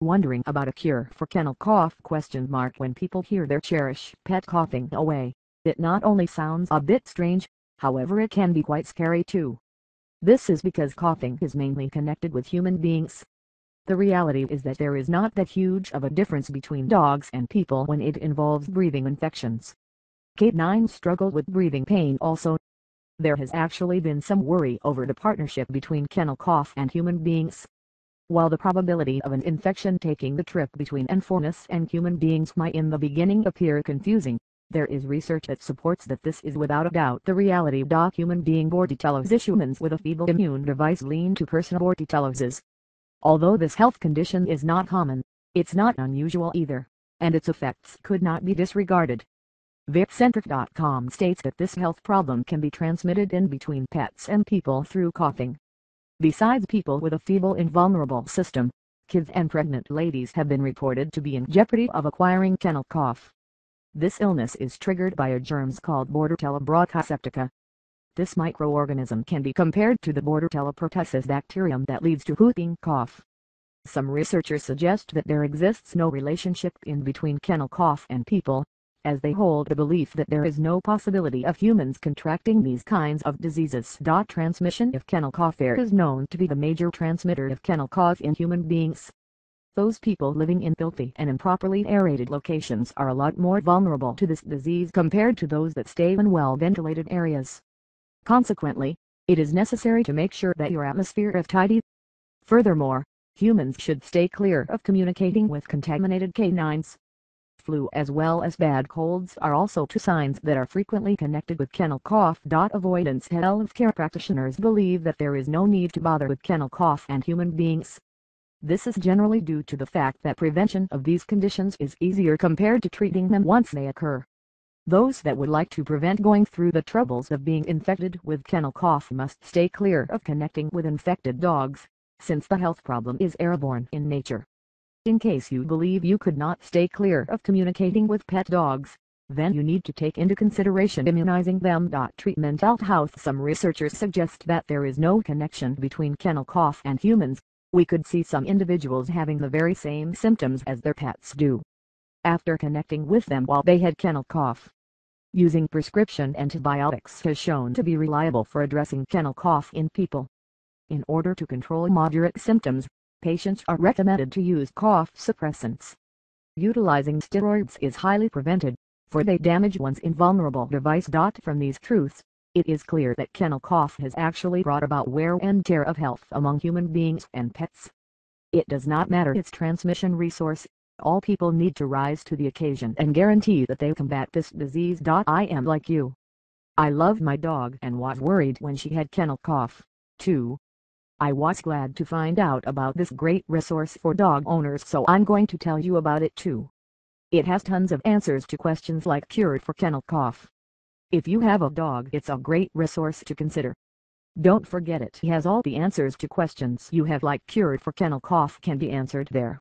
Wondering about a cure for kennel cough? When people hear their cherished pet coughing away, it not only sounds a bit strange, however it can be quite scary too. This is because coughing is mainly connected with human beings. The reality is that there is not that huge of a difference between dogs and people when it involves breathing infections. Canines struggle with breathing pain also. There has actually been some worry over the partnership between kennel cough and human beings. While the probability of an infection taking the trip between faunas and human beings might in the beginning appear confusing, there is research that supports that this is without a doubt the reality. Human being BordetellosisHumans with a feeble immune device lean to Person Bordetellosis. Although this health condition is not common, it's not unusual either, and its effects could not be disregarded. Vexcentric.com states that this health problem can be transmitted in between pets and people through coughing. Besides people with a feeble invulnerable system, kids and pregnant ladies have been reported to be in jeopardy of acquiring kennel cough. This illness is triggered by a germ called Bordetella brochiseptica. This microorganism can be compared to the Bordetella Pertussis Bacterium that leads to whooping cough. Some researchers suggest that there exists no relationship in between kennel cough and people, as they hold the belief that there is no possibility of humans contracting these kinds of diseases. Transmission if Kennel CoughAir is known to be the major transmitter of kennel cough in human beings. Those people living in filthy and improperly aerated locations are a lot more vulnerable to this disease compared to those that stay in well-ventilated areas. Consequently, it is necessary to make sure that your atmosphere is tidy. Furthermore, humans should stay clear of communicating with contaminated canines. Flu as well as bad colds are also two signs that are frequently connected with kennel cough. Avoidance care practitioners believe that there is no need to bother with kennel cough and human beings. This is generally due to the fact that prevention of these conditions is easier compared to treating them once they occur. Those that would like to prevent going through the troubles of being infected with kennel cough must stay clear of connecting with infected dogs, since the health problem is airborne in nature. In case you believe you could not stay clear of communicating with pet dogs, then you need to take into consideration immunizing them. Treatment. Some researchers suggest that there is no connection between kennel cough and humans. We could see some individuals having the very same symptoms as their pets do after connecting with them while they had kennel cough. Using prescription antibiotics has shown to be reliable for addressing kennel cough in people. In order to control moderate symptoms, patients are recommended to use cough suppressants. Utilizing steroids is highly prevented, for they damage one's invulnerable device. From these truths, it is clear that kennel cough has actually brought about wear and tear of health among human beings and pets. It does not matter its transmission resource, all people need to rise to the occasion and guarantee that they combat this disease. I am like you. I loved my dog and was worried when she had kennel cough, too. I was glad to find out about this great resource for dog owners, so I'm going to tell you about it too. It has tons of answers to questions like cured for kennel cough. If you have a dog, it's a great resource to consider. Don't forget it has all the answers to questions you have, like cured for kennel cough can be answered there.